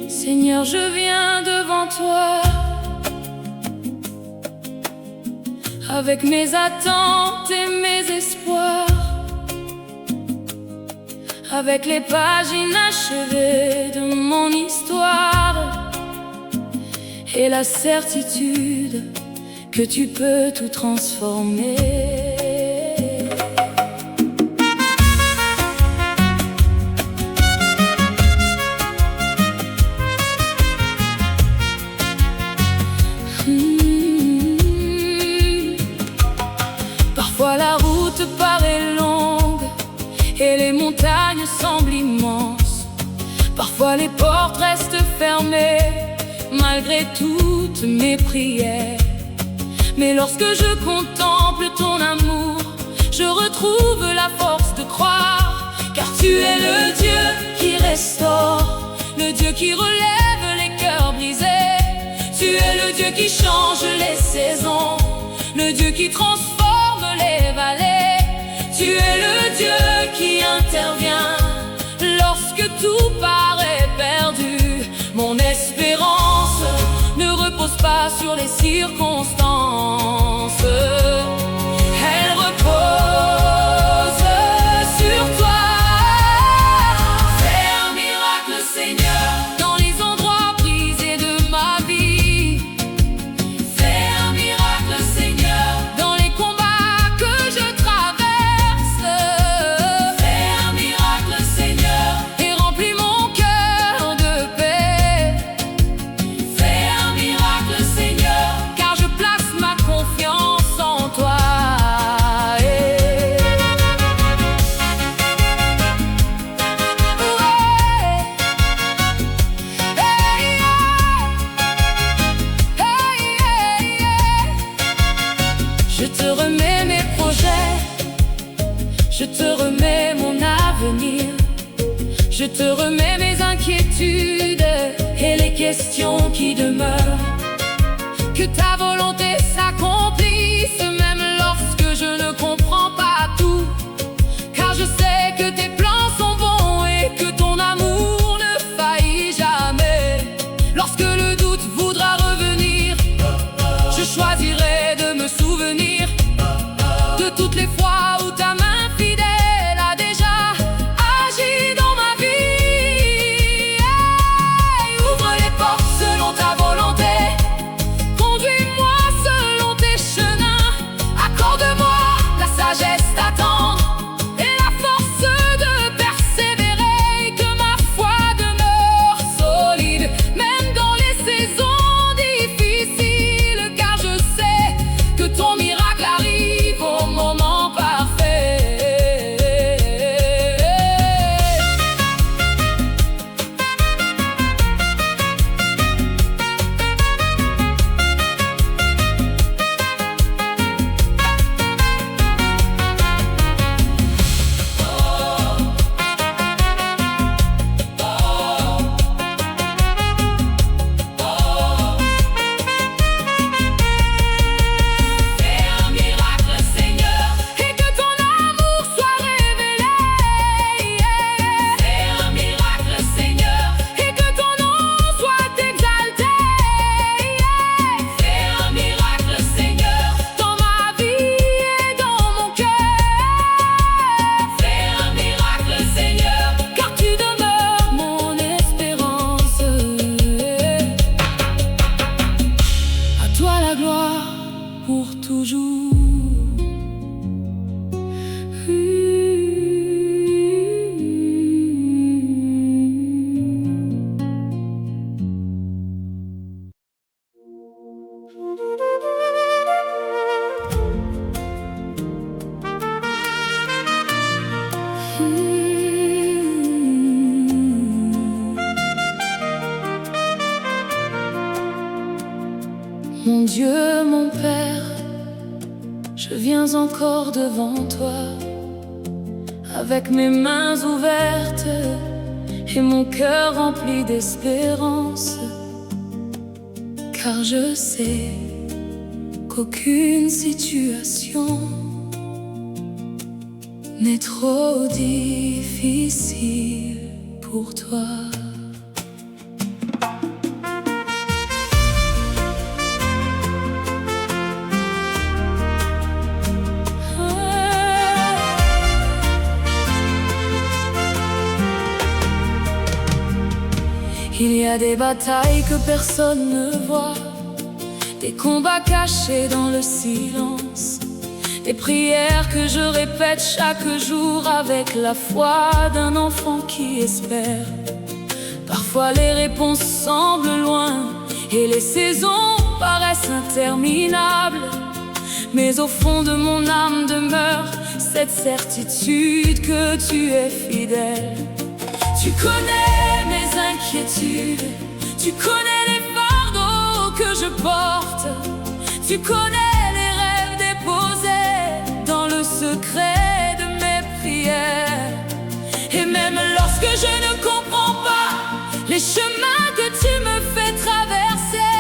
Seigneur, je viens devant toi avec mes attentes et mes espoirs, avec les pages inachevées de mon histoire et la certitude que tu peux tout transformer. Parfois la route paraît longue et les montagnes semblent immenses. Parfois les portes restent fermées malgré toutes mes prières. Mais lorsque je contemple ton amour, je retrouve la force de croire. Car tu es le Dieu qui restaure, le Dieu qui relève les cœurs brisés. Tu es le Dieu qui change les saisons, le Dieu qui transforme les vallées. Tu es le Dieu qui intervient lorsque tout paraît perdu. Mon espérance ne repose pas sur les circonstances, elle repose sur toi. Fais un miracle, Seigneur, dans les endroits brisés de ma vie. Fais un miracle, Seigneur, dans les combats que je traverse. Fais un miracle, Seigneur, et remplis mon cœur de paix. Fais un miracle, Seigneur, car je place ma confiance en toi. Je te remets mes projets, je te remets mon avenir, je te remets mes inquiétudes et les questions qui demeurent. Que ta volonté s'accomplisse même lorsque je ne comprends pas tout, car je sais que tes plans sont bons et que ton amour ne faillit jamais. Lorsque le doute voudra revenir, je choisirai de me souvenir de toutes les fois où ta main fidèle a déjà agi dans ma vie. Mon Dieu, mon Père, je viens encore devant toi, avec mes mains ouvertes et mon cœur rempli d'espérance, car je sais qu'aucune situation n'est trop difficile pour toi. Il y a des batailles que personne ne voit, des combats cachés dans le silence, des prières que je répète chaque jour avec la foi d'un enfant qui espère. Parfois les réponses semblent loin et les saisons paraissent interminables, mais au fond de mon âme demeure cette certitude que tu es fidèle. Tu connais mes inquiétudes, tu connais les fardeaux que je porte, tu connais les rêves déposés dans le secret de mes prières. Et même lorsque je ne comprends pas les chemins que tu me fais traverser,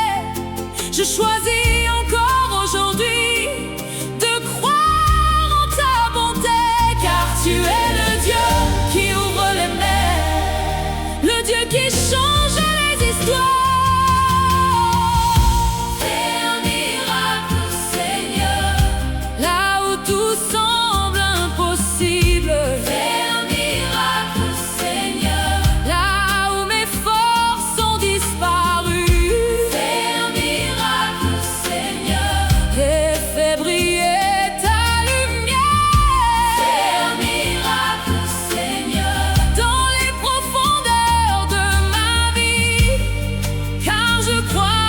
je choisis encore aujourd'hui de croire en ta bonté, car tu es le Dieu qui ouvre les mers, le Dieu qui change les histoires. Fais un miracle, Seigneur, là où tout semble impossible. Fais un miracle, Seigneur, là où mes forces ont disparu. Fais un miracle, Seigneur, et fais briller ta lumière. Fais un miracle, Seigneur, dans les profondeurs de ma vie, car je crois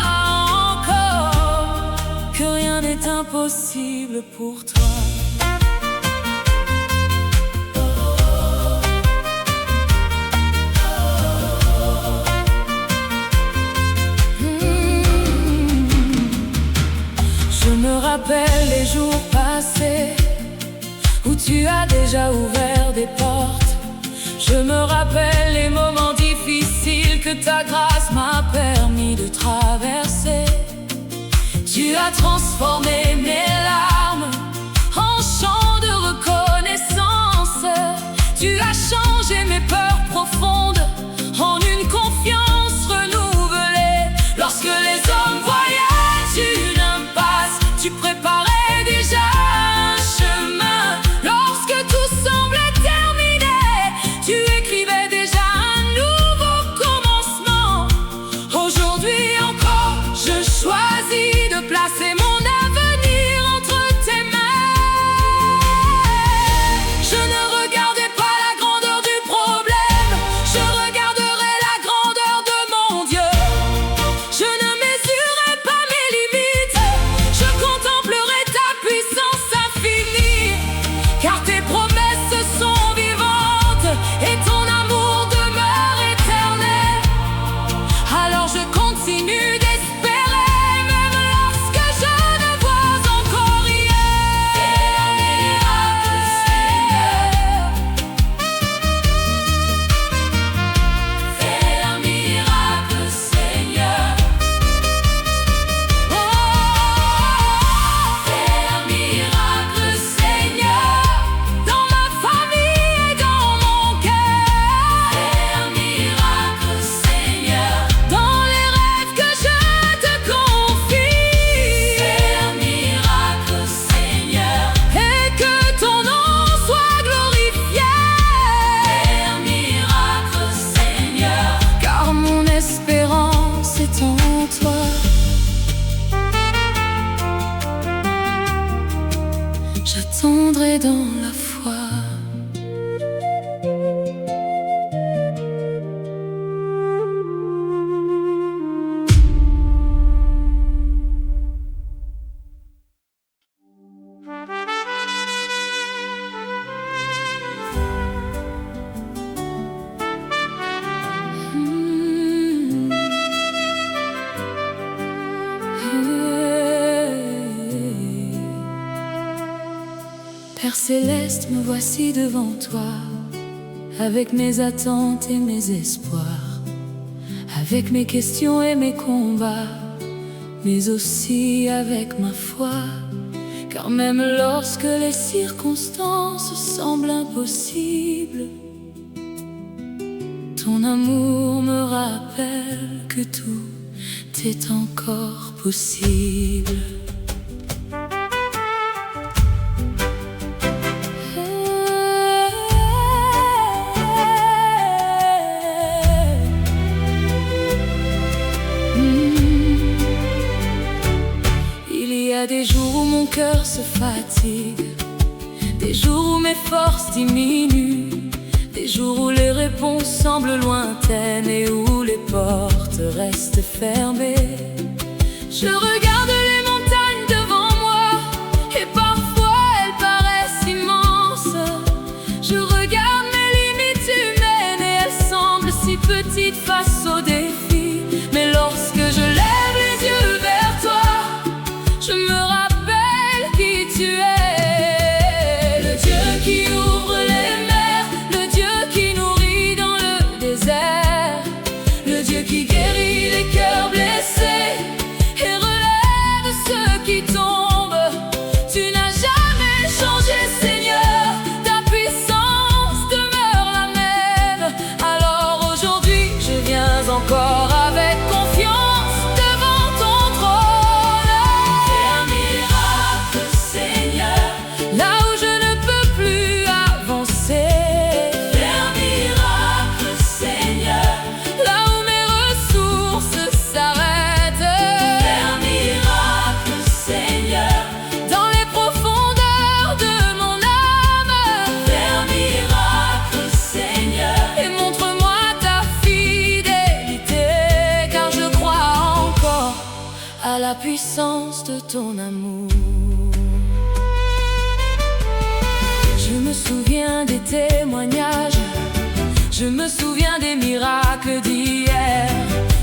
encore que rien n'est impossible pour toi. Je me rappelle les jours passés où tu as déjà ouvert des portes. Je me rappelle les moments difficiles que ta grâce m'a permis de traverser. Tu as transformé mes larmes en chants de reconnaissance. Tu as changé mes peurs profondes en une confiance renouvelée. Lorsque les hommes voyaient une impasse, tu préparais déjà un chemin. Lorsque tout semblait terminé, tu écrivais déjà un nouveau commencement. Aujourd'hui encore, je choisis de placer mon avenir entre tes mains. Je ne regardais pas la grandeur du problème, je regarderai la grandeur de mon Dieu. Je ne mesurerai pas mes limites, je contemplerai ta puissance infinie, car tes promesses sont vivantes et ton amour demeure éternel. Alors je continue d'espérer, même lorsque je ne vois encore rien. Fais un miracle, Seigneur. Oh, fais un miracle, Seigneur, dans ma famille et dans mon cœur. Fais un miracle, Seigneur, dans les rêves que je te confie. Fais un miracle, Seigneur, et que ton nom soit glorifié. Fais un miracle, Seigneur, car mon espérance est en toi. J'attendrai dans la foi. Hmm. céleste, me voici devant toi, avec mes attentes et mes espoirs, avec mes questions et mes combats, mais aussi avec ma foi. Car même lorsque les circonstances semblent impossibles, ton amour me rappelle que tout est encore possible. Il y a des jours où mon cœur se fatigue, des jours où mes forces diminuent, des jours où les réponses semblent lointaines et où les portes restent fermées. Je regarde les montagnes devant moi et parfois elles paraissent immenses. Je regarde mes limites humaines et elles semblent si petites face aux défis. Mais lorsque je lève les yeux vers toi, je me rappelle qui tu es. Le Dieu qui ouvre les mers, le Dieu qui nourrit dans le désert, le Dieu qui guérit les cœurs blessés et relève ceux qui tombent. Tu n'as jamais changé, Seigneur, ta puissance demeure la même. Alors aujourd'hui je viens encore avec confiance devant ton trône. Fais un miracle, Seigneur, là où je ne peux plus avancer. Fais un miracle, Seigneur, là où mes ressources s'arrêtent. Fais un miracle, Seigneur, dans les profondeurs de mon âme. Fais un miracle, Seigneur, et montre-moi ta fidélité, car je crois encore à la puissance de ton amour. Je me souviens des témoignages, je me souviens des miracles d'hier,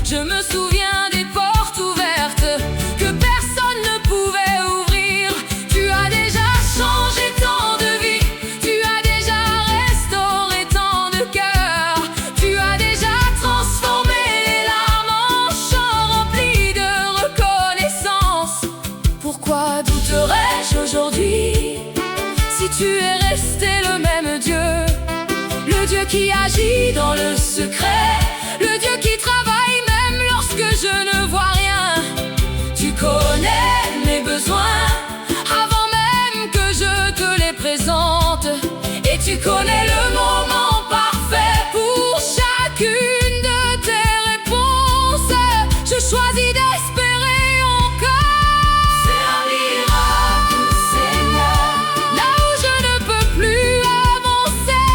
je me souviens des portes ouvertes que personne ne pouvait ouvrir. Tu as déjà changé tant de vies, tu as déjà restauré tant de cœurs, tu as déjà transformé les larmes en chants remplis de reconnaissance. Pourquoi douterais-je aujourd'hui si tu es resté le même Dieu? Le Dieu qui agit dans le secret, le Dieu qui travaille même lorsque je ne vois rien. Tu connais mes besoins avant même que je te les présente, et tu connais le moment parfait pour chacune de tes réponses. Je choisis d'espérer encore. C'est un miracle, Seigneur, là où je ne peux plus avancer.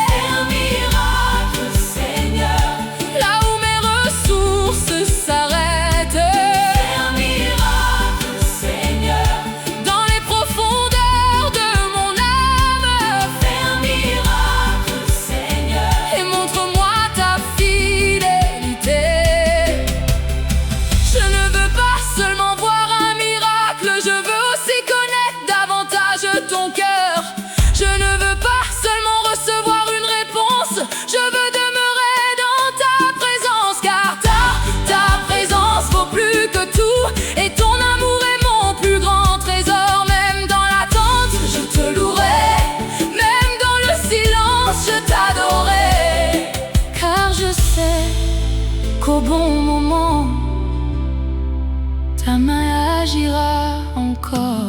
C'est un miracle, Seigneur, là où mes ressources s'arrêtent. C'est un miracle, Seigneur, dans les profondeurs de mon âme. Fais un miracle, Seigneur, et montre-moi ta fidélité. Je ne veux pas seulement voir un miracle, je veux aussi connaître davantage ton cœur. Je ne veux pas seulement recevoir une réponse, je veux demeurer dans ta présence, car ta présence vaut plus que tout, et ton amour est mon plus grand trésor. Même dans l'attente, je te louerai, même dans le silence, je t'adorerai, car je sais qu'au bon moment, ta main agira encore.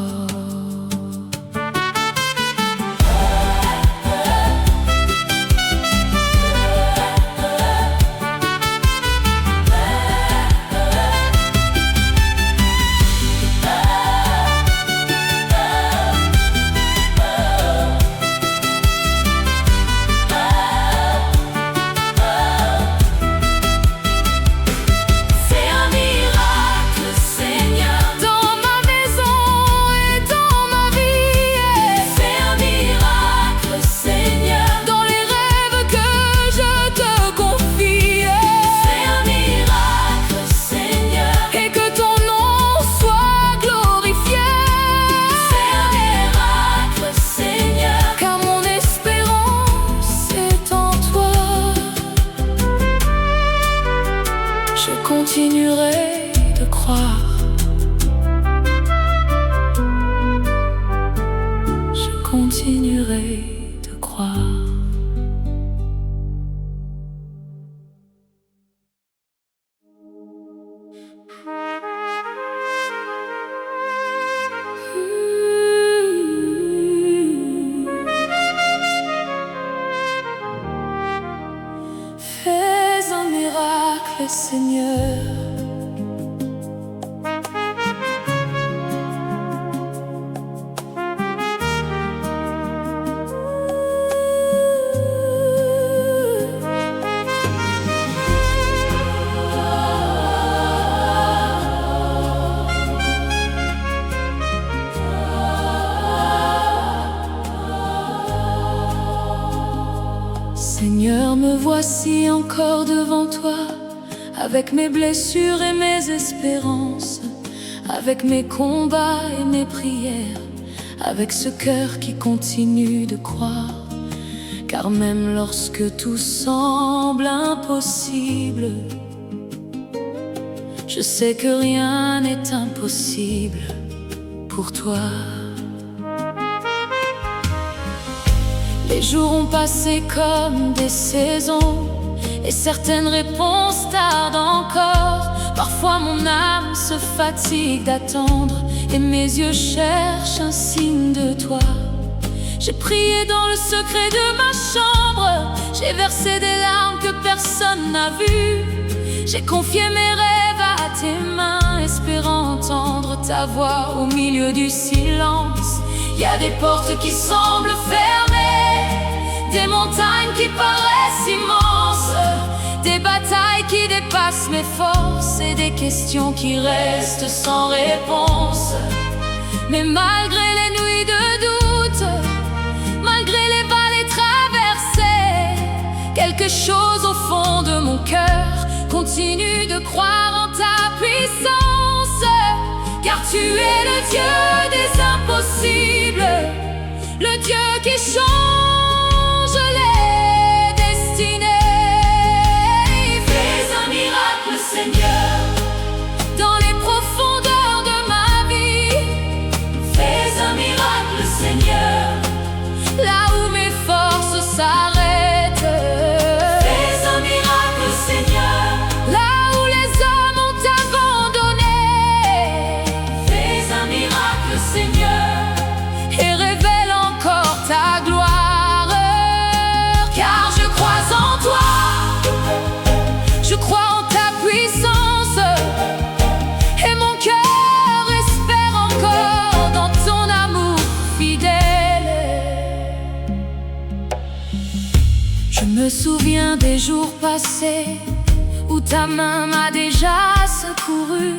C'est un miracle, Seigneur, dans ma maison continuerai de croire. Je continuerai de croire. Fais un miracle, Seigneur. Seigneur, me voici encore devant toi, avec mes blessures et mes espérances, avec mes combats et mes prières, avec ce cœur qui continue de croire. Car même lorsque tout semble impossible, je sais que rien n'est impossible pour toi. Les jours ont passé comme des saisons, et certaines réponses tardent encore. Parfois mon âme se fatigue d'attendre, et mes yeux cherchent un signe de toi. J'ai prié dans le secret de ma chambre, j'ai versé des larmes que personne n'a vues. J'ai confié mes rêves à tes mains, espérant entendre ta voix au milieu du silence. Il y a des portes qui semblent fermées, des montagnes qui paraissent immenses, des batailles qui dépassent mes forces et des questions qui restent sans réponse. Mais malgré les nuits de doute, malgré les vallées traversées, quelque chose au fond de mon cœur continue de croire en ta puissance. Car tu es le Dieu des impossibles, le Dieu qui change les destinées. Fais un miracle, Seigneur, dans les profondeurs de ma vie. Fais un miracle, Seigneur, là où mes forces s'arrêtent. Fais un miracle, Seigneur, là où les hommes ont abandonné. Fais un miracle, Seigneur, et révèle encore ta gloire. Car je crois en toi, je crois en ta puissance, et mon cœur espère encore dans ton amour fidèle. Je me souviens des jours passés où ta main m'a déjà secouru.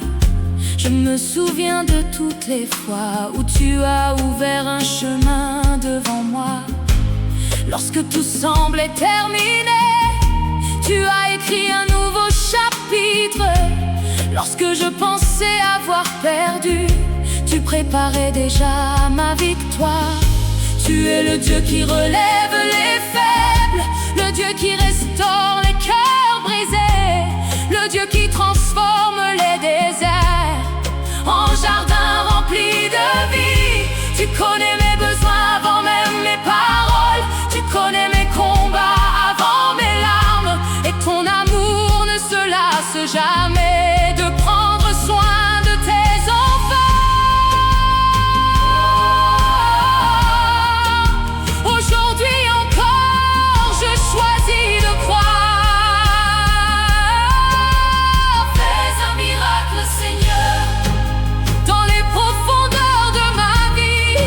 Je me souviens de toutes les fois où tu as ouvert un chemin devant moi. Lorsque tout semblait terminé, tu as écrit un nouveau chapitre. Lorsque je pensais avoir perdu, tu préparais déjà ma victoire. Tu es le Dieu qui relève les faibles, le Dieu qui restaure les cœurs brisés, le Dieu qui transforme les déserts en jardin rempli de vie. Tu connais mes besoins avant même mes paroles, tu connais mes combats avant mes larmes, et ton amour ne se lasse jamais de prendre soin de tes enfants. Aujourd'hui encore, je choisis de croire. Fais un miracle, Seigneur, dans les profondeurs de ma vie.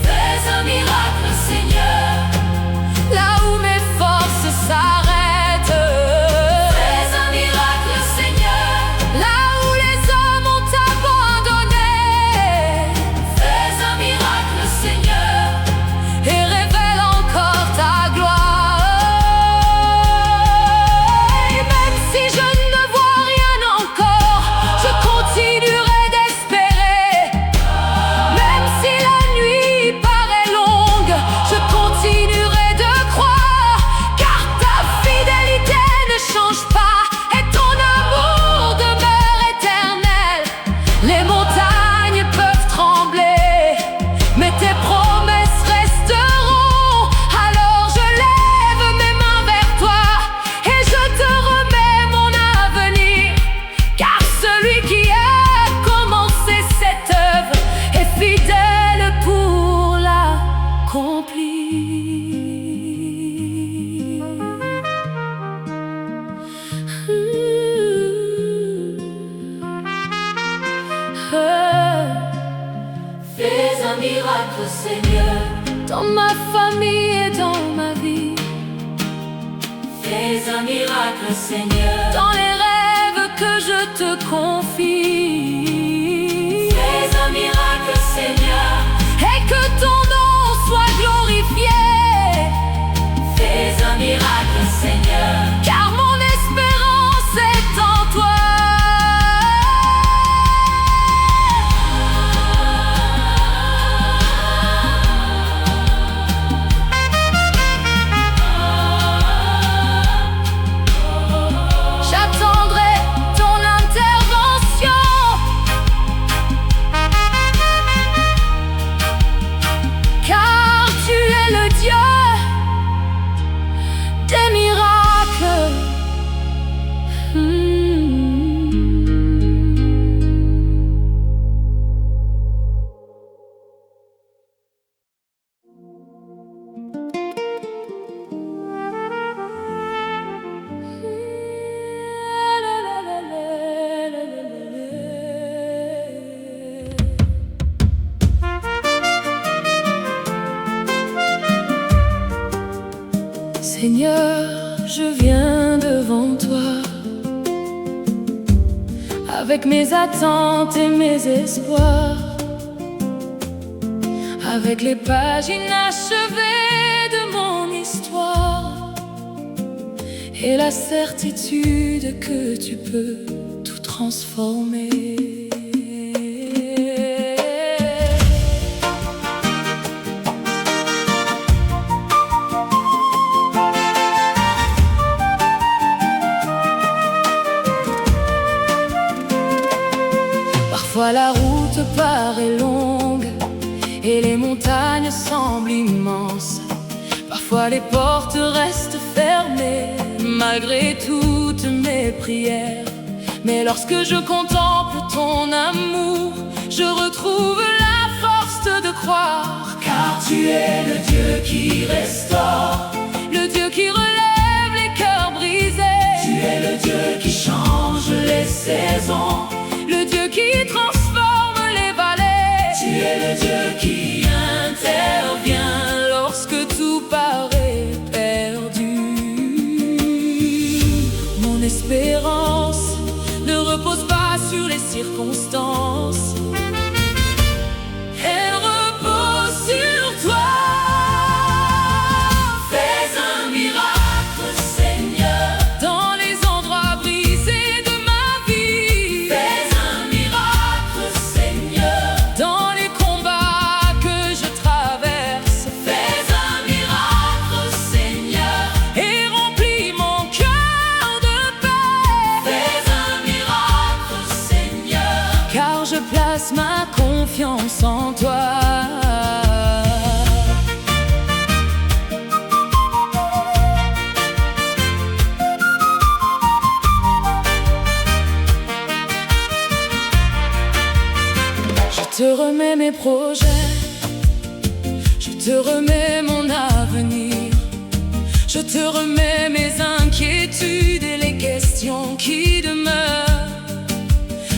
Fais un miracle, Seigneur, là où mes forces s'arrêtent. Fais un miracle, Seigneur. un miracle, Seigneur, dans ma famille et dans ma vie. Fais un miracle, Seigneur, dans les rêves que je te confie. Fais un miracle, Seigneur, et que ton nom soit glorifié. Fais un miracle, Seigneur, car mon espérance est en toi. Seigneur, je viens devant toi avec mes attentes et mes espoirs, avec les pages inachevées de mon histoire et la certitude que tu peux tout transformer. Parfois la route paraît longue et les montagnes semblent immenses. Parfois les portes restent fermées malgré toutes mes prières. Mais lorsque je contemple ton amour, je retrouve la force de croire. Car tu es le Dieu qui restaure, le Dieu qui relève les cœurs brisés. Tu es le Dieu qui change les saisons, le Dieu qui transforme les vallées. Tu es le Dieu qui intervient lorsque tout paraît perdu. Mon espérance ne repose pas sur les circonstances, elle repose sur toi. Fais un miracle, Seigneur, dans les endroits brisés de ma vie. Fais un miracle, Seigneur, dans les combats que je traverse. Fais un miracle, Seigneur, et remplis mon cœur de paix. Fais un miracle, Seigneur, car je place ma confiance en toi. Je te remets mes projets, je te remets mon avenir, je te remets mes inquiétudes et les questions qui demeurent.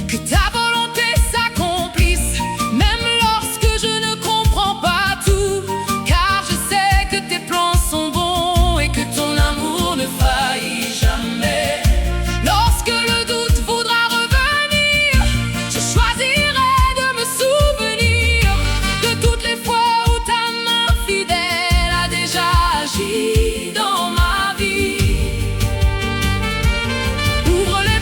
Que ta volonté s'accomplisse, même lorsque je ne comprends pas tout, car je sais que tes plans sont bons et que ton amour ne faillit jamais. Lorsque le doute voudra revenir, je choisirai de me souvenir de toutes les fois où ta main fidèle a déjà agi dans ma vie. Ouvre les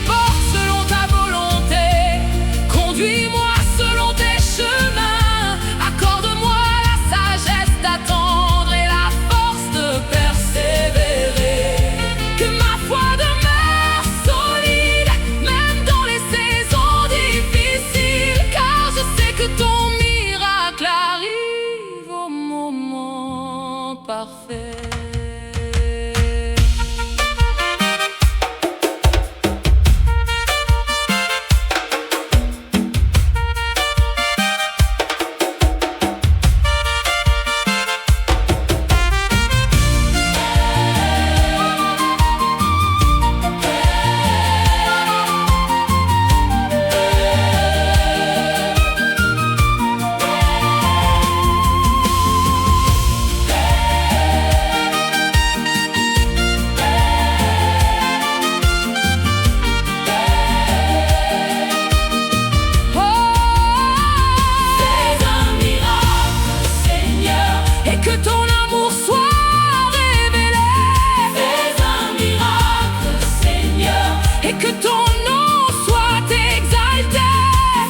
et que ton nom soit exalté.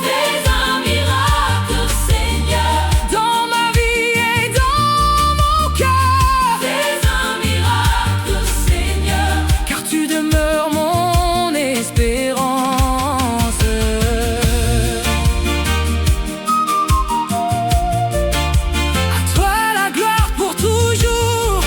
Fais un miracle, Seigneur, dans ma vie et dans mon cœur. Fais un miracle, Seigneur, car tu demeures mon espérance. À toi la gloire pour toujours.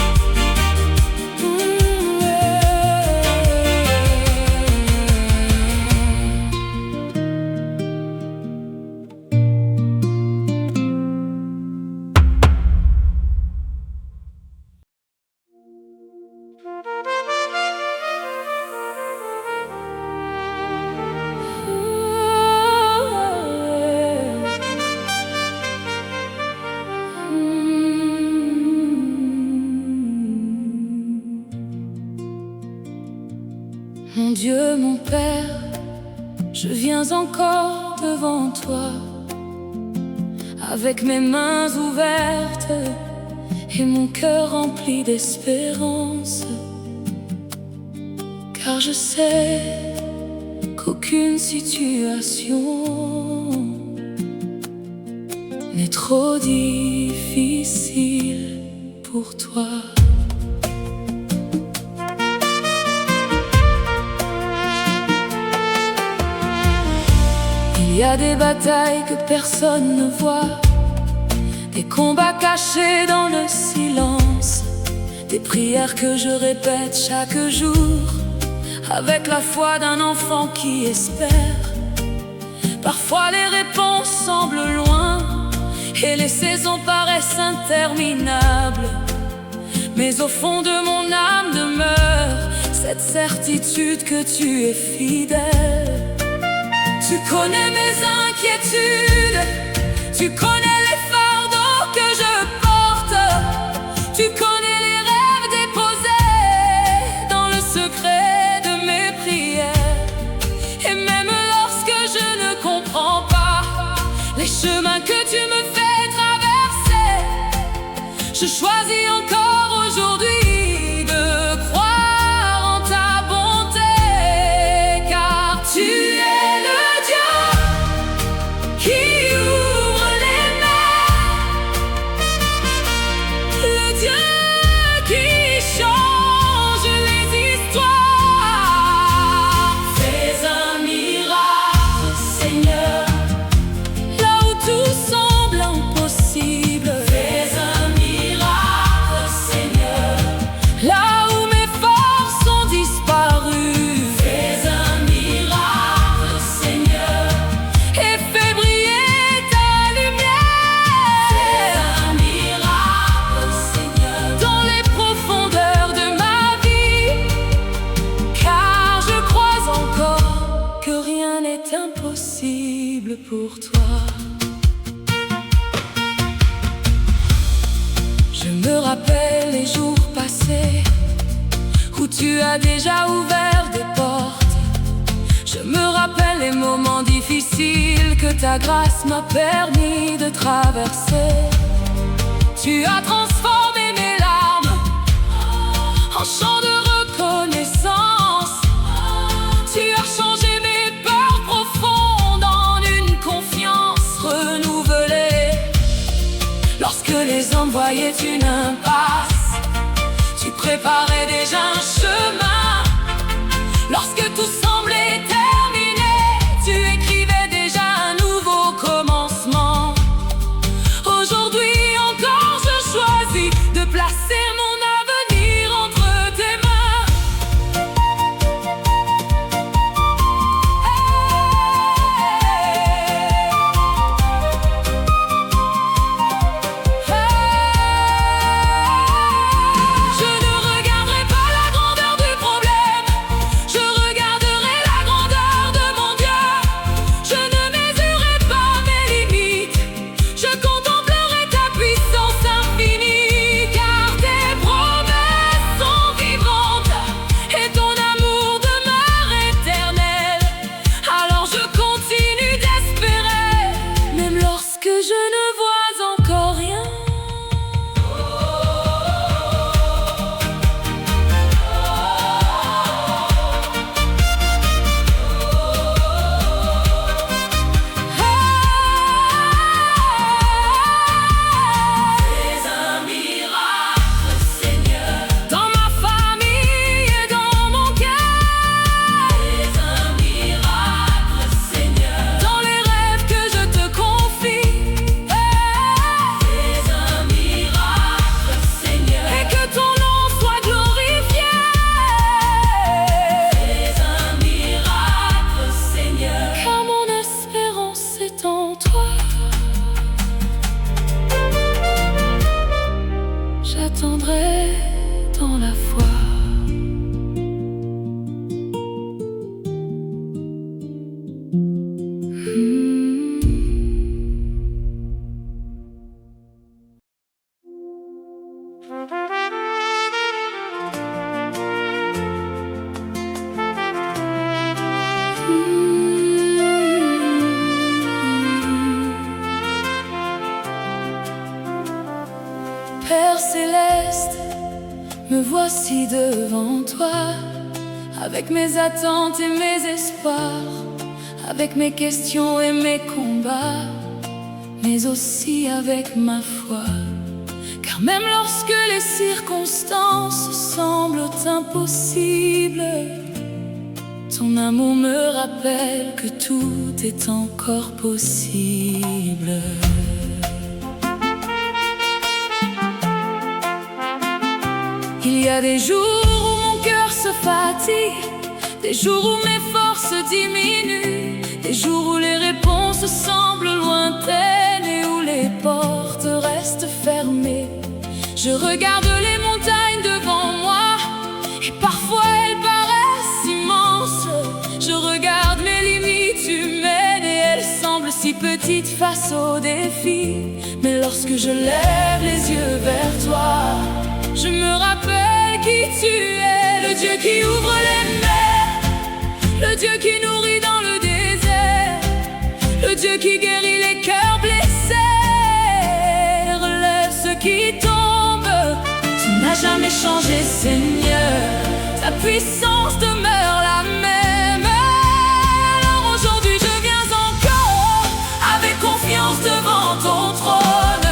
Mon Dieu, mon Père, je viens encore devant toi, avec mes mains ouvertes et mon cœur rempli d'espérance, car je sais qu'aucune situation n'est trop difficile pour toi. Il y a des batailles que personne ne voit, des combats cachés dans le silence, des prières que je répète chaque jour, avec la foi d'un enfant qui espère. Parfois les réponses semblent loin et les saisons paraissent interminables, mais au fond de mon âme demeure cette certitude que tu es fidèle. Tu connais mes inquiétudes, tu connais les fardeaux que je porte, tu connais les rêves déposés dans le secret de mes prières. Et même lorsque je ne comprends pas les chemins que tu me fais traverser, je choisis encore aujourd'hui de croire en ta bonté, car tu es qui ouvre les mers, le Dieu qui change les histoires. Fais un miracle, Seigneur, là où tout semble impossible. Fais un miracle, Seigneur, là où mes forces ont disparu. Fais un miracle, Seigneur, et fais briller ta lumière. Fais un miracle, Seigneur, dans les profondeurs de ma vie, car je crois encore que rien n'est impossible pour toi. Je me rappelle les jours passés où tu as déjà ouvert des portes. Je me rappelle les moments difficiles que ta grâce m'a permis de traverser. Tu as transformé mes larmes en chants de reconnaissance. Tu as changé mes peurs profondes en une confiance renouvelée. Lorsque les hommes voyaient une impasse, tu préparais déjà un chemin. Lorsque tout semblait terminé, tu écrivais déjà un nouveau commencement. Aujourd'hui encore je choisis de placer mon avenir entre tes mains. Me voici devant toi, avec mes attentes et mes espoirs, avec mes questions et mes combats, mais aussi avec ma foi. Car même lorsque les circonstances semblent impossibles, ton amour me rappelle que tout est encore possible. Il y a des jours où mon cœur se fatigue, des jours où mes forces diminuent, des jours où les réponses semblent lointaines et où les portes restent fermées. Je regarde les montagnes devant moi et parfois elles paraissent immenses. Je regarde mes limites humaines et elles semblent si petites face aux défis. Mais lorsque je lève les yeux vers toi, je me rappelle qui tu es, le Dieu qui ouvre les mers, le Dieu qui nourrit dans le désert, le Dieu qui guérit les cœurs blessés, relève ceux qui tombent. Tu n'as jamais changé, Seigneur, ta puissance demeure la même. Alors aujourd'hui je viens encore avec confiance devant ton trône.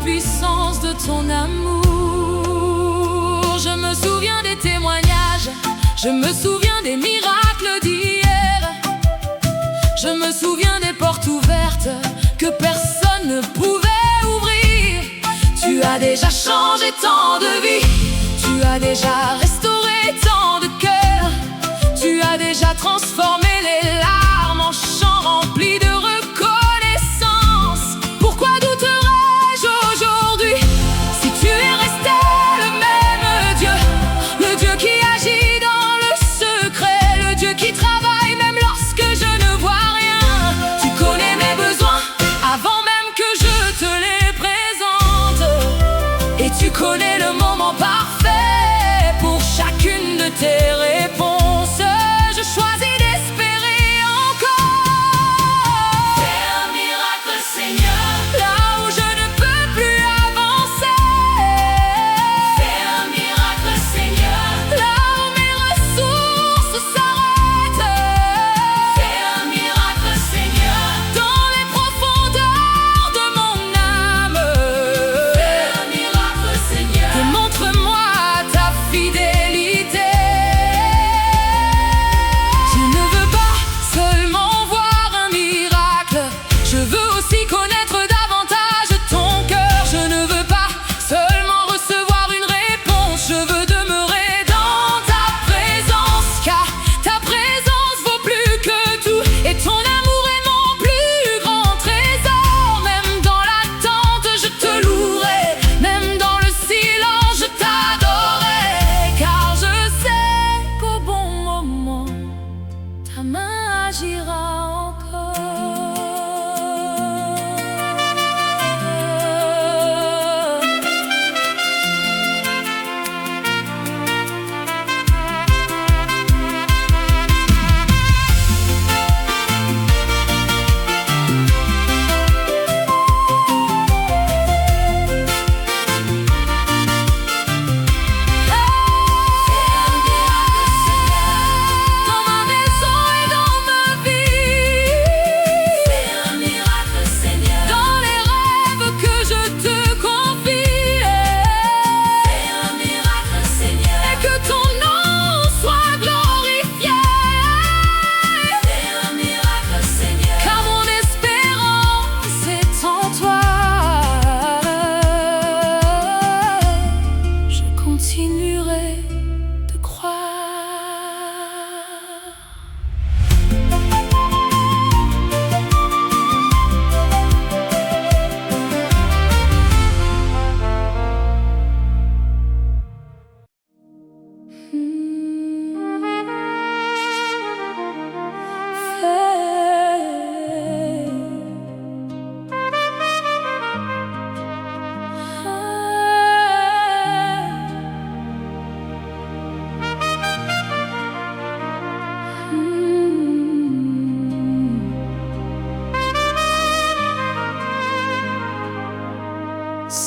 Puissance de ton amour. Je me souviens des témoignages, je me souviens des miracles d'hier, je me souviens des portes ouvertes que personne ne pouvait ouvrir. Tu as déjà changé tant de vies, tu as déjà restauré tant de cœurs, tu as déjà transformé les larmes en chants remplis de reconnaissance. Pourquoi douterais-je aujourd'hui si tu es resté le même Dieu, le Dieu qui agit dans le secret, le Dieu qui travaille même lorsque je ne vois rien. Tu connais mes besoins avant même que je te les présente, et tu connais le moment parfait pour chacune de tes réponses. Je choisis d'espérer en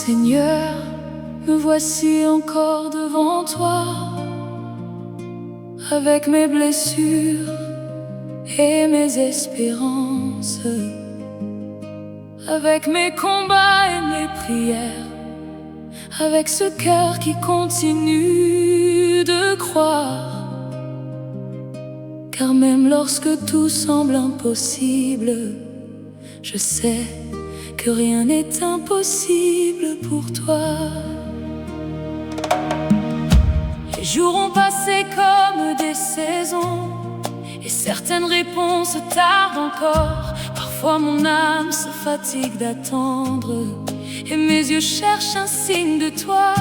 Seigneur, me voici encore devant toi, avec mes blessures et mes espérances, avec mes combats et mes prières, avec ce cœur qui continue de croire. Car même lorsque tout semble impossible, je sais que rien n'est impossible pour toi. Les jours ont passé comme des saisons, et certaines réponses tardent encore. Parfois mon âme se fatigue d'attendre, et mes yeux cherchent un signe de toi.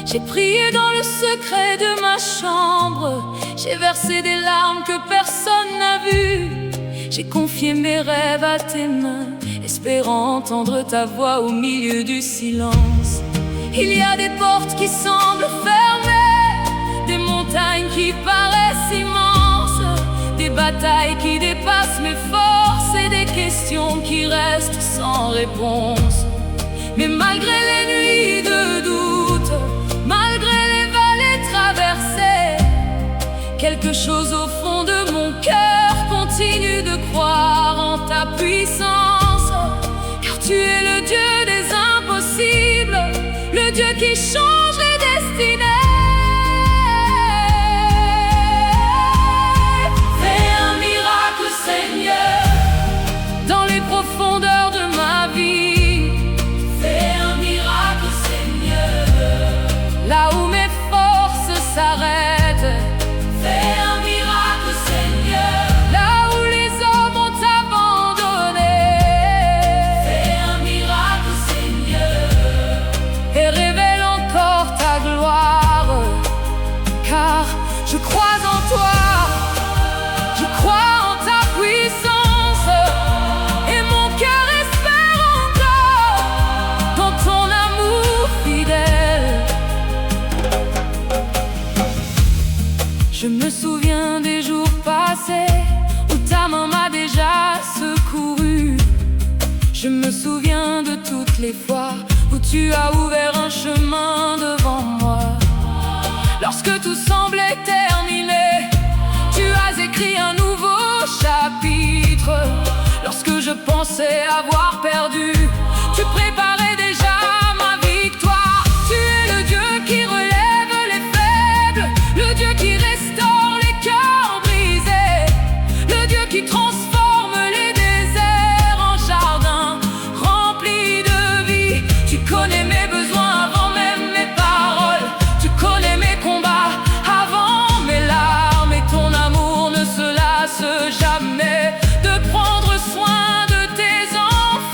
J'ai prié dans le secret de ma chambre, j'ai versé des larmes que personne n'a vues. J'ai confié mes rêves à tes mains, espérant entendre ta voix au milieu du silence. Il y a des portes qui semblent fermées, des montagnes qui paraissent immenses, des batailles qui dépassent mes forces et des questions qui restent sans réponse. Mais malgré les nuits de doute, malgré les vallées traversées, quelque chose au fond de mon cœur continue de croire en ta puissance. Car tu es le Dieu des impossibles, le Dieu qui change les destinées. Fais un miracle, Seigneur, dans les profondeurs de ma vie. Fais un miracle, Seigneur, là où mes forces s'arrêtent. Fais un miracle, Seigneur, là où les hommes ont abandonné. Fais un miracle, Seigneur, et révèle encore ta gloire. Car je crois en toi, je crois en ta puissance, et mon cœur espère encore dans ton amour fidèle. Je me souviens des jours passés où ta main m'a déjà secouru. Je me souviens de toutes les fois où tu as ouvert un chemin devant moi. Lorsque tout semblait terminé, tu as écrit un nouveau chapitre. Lorsque je pensais avoir perdu, tu préparais déjà ma victoire. Tu es le Dieu qui relève les faibles, le Dieu qui restaure les cœurs brisés, le Dieu qui transforme les déserts en jardins remplis de vie. Tu connais mes besoins avant même mes paroles, tu connais mes combats avant mes larmes, et ton amour ne se lasse jamais de prendre soin de tes enfants.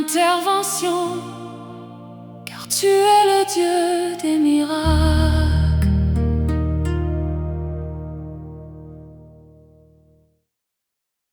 intervention, car tu es le Dieu